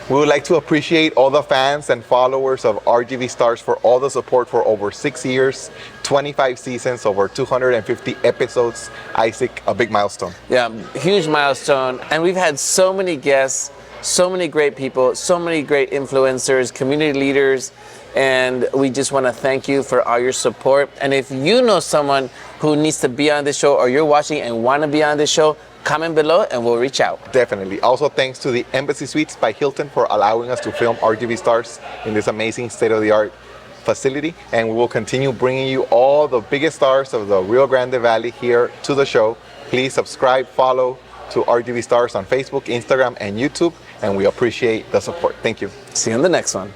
We would like to appreciate all the fans and followers of RGV Stars for all the support for over 6 years, 25 seasons, over 250 episodes. Isaac, a big milestone. Yeah, huge milestone. And we've had so many guests, so many great people, so many great influencers, community leaders, and we just want to thank you for all your support. And if you know someone who needs to be on this show, or you're watching and want to be on this show, comment below and we'll reach out. Definitely. Also, thanks to the Embassy Suites by Hilton for allowing us to film RGV Stars in this amazing state-of-the-art facility. And we will continue bringing you all the biggest stars of the Rio Grande Valley here to the show. Please subscribe, follow to RGV Stars on Facebook, Instagram, and YouTube. And we appreciate the support. Thank you. See you in the next one.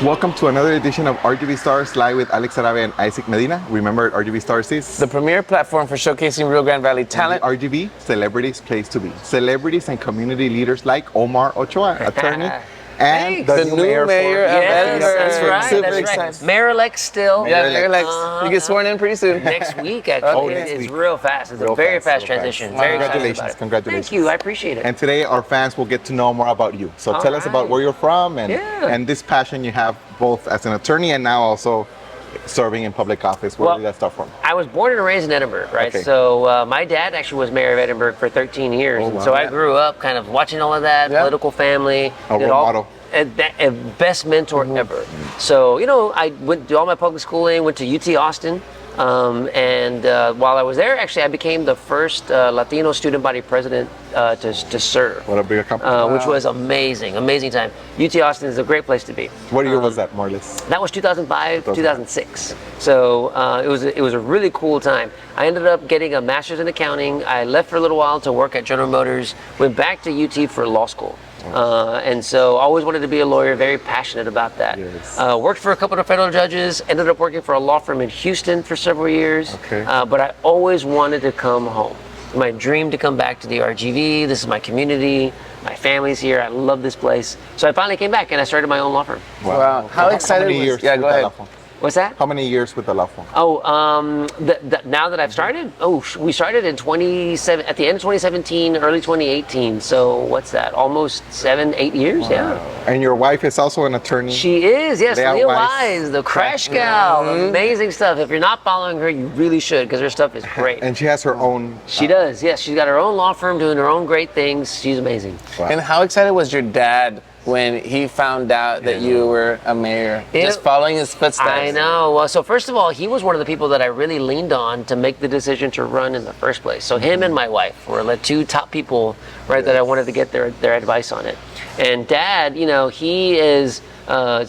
Welcome to another edition of RGV Stars Live with Alex Arabia and Isaac Medina. Remember, RGV Stars is the premier platform for showcasing Rio Grande Valley talent. RGV, celebrities place to be. Celebrities and community leaders like Omar Ochoa, attorney, and the new mayor of Yes, Edinburg. that's right. Super That's excited. right. Mayor-elect still. Yeah, mayor-elect. You get sworn in pretty soon. Next week, actually. next It's week. real fast. It's a very fast transition. Very excited Congratulations, about it. congratulations. Thank you. I appreciate it. And today our fans will get to know more about you. So tell us about right. where you're from and, Yeah. and this passion you have both as an attorney and now also serving in public office. Where Well, did that start from? I was born and raised in Edinburg, right? Okay. So my dad actually was mayor of Edinburg for 13 years. Oh, And wow. so I grew up kind of watching all of that, Yeah. political family. A did role all- model. a best mentor ever. So, I went to all my public schooling, went to UT Austin. And while I was there, actually, I became the first Latino student body president to serve. What a big accomplishment. Which was amazing time. UT Austin is a great place to be. What year was that, more or less? That was 2005, 2006. So it was a really cool time. I ended up getting a master's in accounting. I left for a little while to work at General Motors, went back to UT for law school. And so always wanted to be a lawyer, very passionate about that. Yes. Worked for a couple of federal judges, ended up working for a law firm in Houston for several years. Okay. But I always wanted to come home. My dream to come back to the RGV. This is my community. My family's here. I love this place. So I finally came back and I started my own law firm. Wow. How excited many was years Yeah, with go the ahead. law firm? What's that? How many years with the law firm? Oh, now that I've started, we started in at the end of 2017, early 2018. So what's that? Almost 7-8 years, yeah. And your wife is also an attorney. She is, yes, Leah Leah Wise. Wise, the crash gal. Amazing stuff. If you're not following her, you really should, because her stuff is great. And she has her own. She does, yes. She's got her own law firm doing her own great things. She's amazing. Wow. And how excited was your dad when he found out that you were a mayor, just following his footsteps? I know. Well, so first of all, he was one of the people that I really leaned on to make the decision to run in the first place. So him and my wife were the two top people, right, that I wanted to get their advice on it. And Dad, he is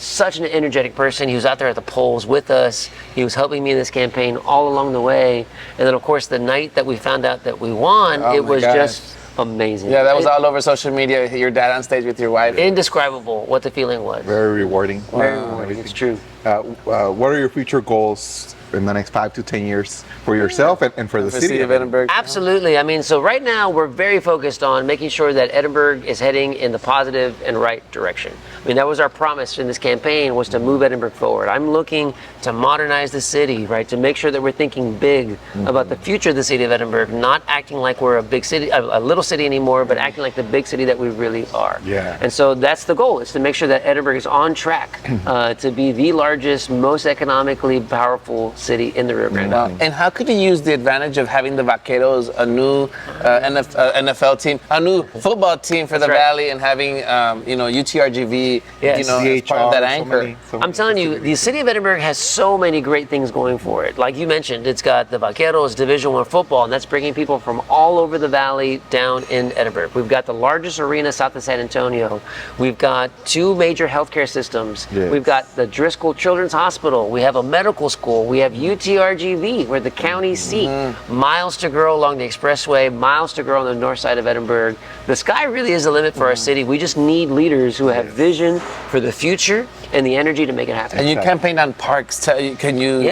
such an energetic person. He was out there at the polls with us. He was helping me in this campaign all along the way. And then, of course, the night that we found out that we won, it was just amazing. Yeah, that was all over social media. Your dad on stage with your wife. Indescribable what the feeling was. Very rewarding. Very rewarding. It's true. What are your future goals in the next 5 to 10 years for yourself and for the city of Edinburgh? Absolutely. I mean, so right now we're very focused on making sure that Edinburgh is heading in the positive and right direction. I mean, that was our promise in this campaign, was to move Edinburgh forward. I'm looking to modernize the city, right, to make sure that we're thinking big about the future of the city of Edinburgh, not acting like we're a big city, a little city anymore, but acting like the big city that we really are. Yeah. And so that's the goal, is to make sure that Edinburgh is on track to be the largest, most economically powerful city in the Rio Grande. And how could you use the advantage of having the Vaqueros, a new NFL team, a new football team for the right. Valley, and having UTRGV, Yes. as part of that anchor? I'm telling you, the city of Edinburgh has so many great things going for it. Like you mentioned, it's got the Vaqueros Division I football, and that's bringing people from all over the valley down in Edinburgh. We've got the largest arena south of San Antonio. We've got 2 major healthcare systems. Yes. We've got the Driscoll Children's Hospital. We have a medical school. We have UTRGV, we're the county seat. Miles to grow along the expressway, miles to grow on the north side of Edinburgh. The sky really is the limit for our city. We just need leaders who have vision for the future and the energy to make it happen. And you campaigned on parks. Can you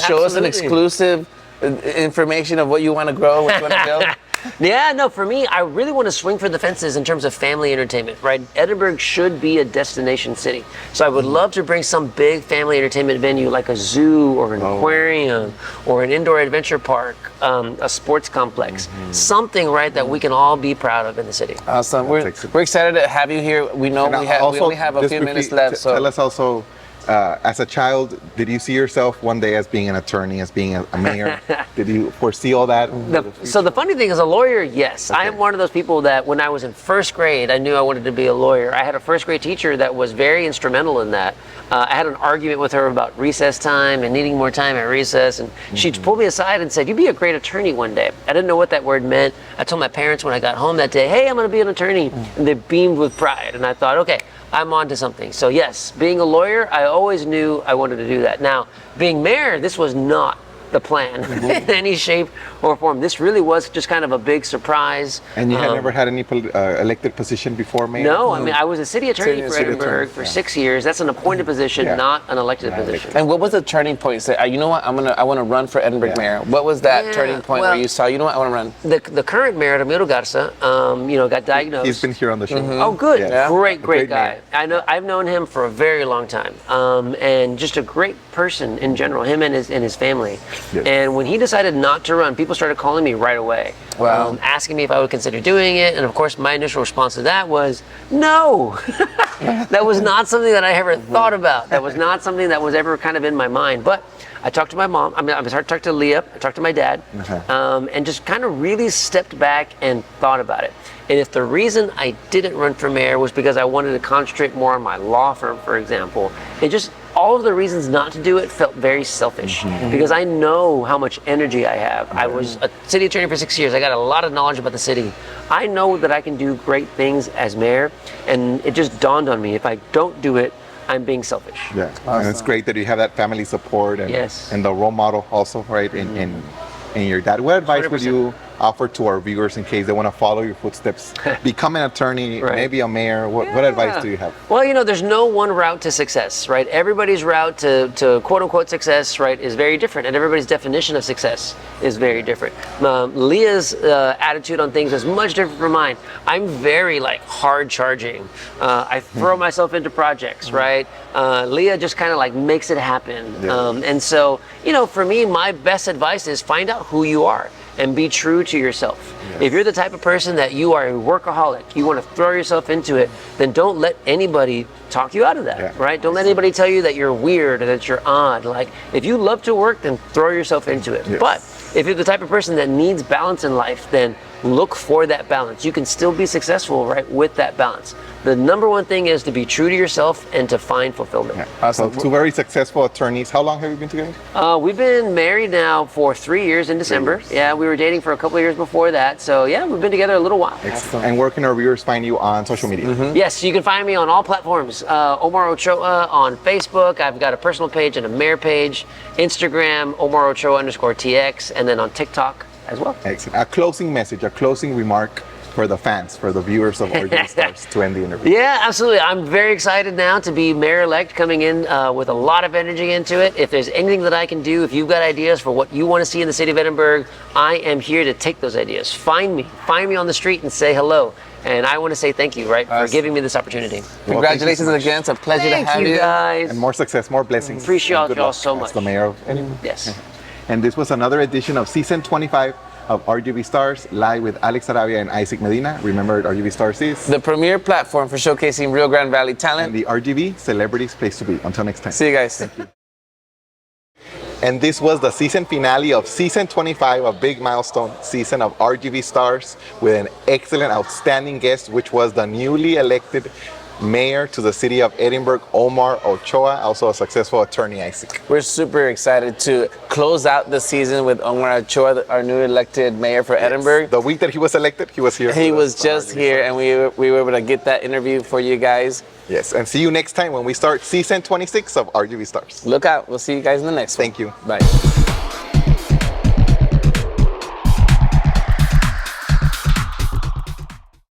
show us an absolutely. exclusive information of what you want to grow, what you want to build? Yeah, no, for me, I really want to swing for the fences in terms of family entertainment, right? Edinburgh should be a destination city. So I would love to bring some big family entertainment venue like a zoo or an aquarium or an indoor adventure park, a sports complex, something, right, that we can all be proud of in the city. Awesome. We're excited to have you here. We know we only have a few minutes left. So tell us also, as a child, did you see yourself one day as being an attorney, as being a mayor? Did you foresee all that? So the funny thing is, a lawyer, yes. I am one of those people that when I was in first grade, I knew I wanted to be a lawyer. I had a first grade teacher that was very instrumental in that. I had an argument with her about recess time and needing more time at recess, and she pulled me aside and said, "You'd be a great attorney one day." I didn't know what that word meant. I told my parents when I got home that day, "Hey, I'm going to be an attorney," and they beamed with pride. And I thought, okay, I'm on to something. So yes, being a lawyer, I always knew I wanted to do that. Now, being mayor, this was not the plan in any shape or form. This really was just kind of a big surprise. And you had never had any elected position before, mayor? No, I mean, I was a city attorney for Edinburgh for 6 years. That's an appointed position, not an elected position. And what was the turning point? Say, you know what, I want to run for Edinburgh mayor. What was that turning point where you saw, you know what, I want to run? The current mayor, Ramiro Garza, got diagnosed. He's been here on the show. Oh, good. Yeah. Great guy. Mayor. I've known him for a very long time, and just a great person in general, him and his family. Yes. And when he decided not to run, people started calling me right away, asking me if I would consider doing it. And of course, my initial response to that was, no. That was not something that I ever thought about. That was not something that was ever kind of in my mind. But I talked to my mom. I talked to Leah. I talked to my dad, and just kind of really stepped back and thought about it. And if the reason I didn't run for mayor was because I wanted to concentrate more on my law firm, for example, all of the reasons not to do it felt very selfish because I know how much energy I have. I was a city attorney for 6 years. I got a lot of knowledge about the city. I know that I can do great things as mayor, and it just dawned on me, if I don't do it, I'm being selfish. Yeah, and it's great that you have that family support and the role model also, right? In your dad. What advice 100%. would you offer to our viewers in case they want to follow your footsteps, become an attorney, Right. maybe a mayor? What advice do you have? Well, there's no one route to success, right? Everybody's route to quote unquote success, right, is very different, and everybody's definition of success is very different. Leah's attitude on things is much different from mine. I'm very like hard charging. I throw myself into projects, right? Leah just kind of like makes it happen. Yeah. And so, for me, my best advice is find out who you are and be true to yourself. Yes. If you're the type of person that you are a workaholic, you want to throw yourself into it, then don't let anybody talk you out of that, Yeah. right? Don't let anybody tell you that you're weird or that you're odd. Like, if you love to work, then throw yourself into it. Yes. But if you're the type of person that needs balance in life, then look for that balance. You can still be successful, right, with that balance. The number one thing is to be true to yourself and to find fulfillment. So two very successful attorneys. How long have you been together? We've been married now for 3 years in December. 3 years. Yeah, we were dating for a couple of years before that. So yeah, we've been together a little while. Excellent. And where can our viewers find you on social media? Yes, you can find me on all platforms. Omar Ochoa on Facebook. I've got a personal page and a mayor page. Instagram, Omar Ochoa _TX, and then on TikTok as well. Excellent. A closing message, a closing remark for the fans, for the viewers of RGV Stars to end the interview. Yeah, absolutely. I'm very excited now to be mayor-elect, coming in with a lot of energy into it. If there's anything that I can do, if you've got ideas for what you want to see in the city of Edinburg, I am here to take those ideas. Find me on the street and say hello. And I want to say thank you, right, for giving me this opportunity. Congratulations so much. again. It's a pleasure Thank to have you you. guys. And more success, more blessings. Appreciate and good y'all luck so as much. the mayor of Edinburg. Yes. And this was another edition of season 25 of RGV Stars, live with Alex Arabia and Isaac Medina. Remember, RGV Stars is The premier platform for showcasing Rio Grande Valley and talent. the RGV Celebrities Place to Be. Until next time. See you guys. And this was the season finale of season 25, a big milestone season of RGV Stars with an excellent, outstanding guest, which was the newly elected mayor to the city of Edinburg, Omar Ochoa, also a successful attorney, Isaac. We're super excited to close out the season with Omar Ochoa, our new elected mayor for Edinburg. The week that he was elected, he was here. He with was us on just RGV here, Stars. and we were able to get that interview for you guys. Yes, and see you next time when we start season 26 of RGV Stars. Look out. We'll see you guys in the next one. Thank you. Bye.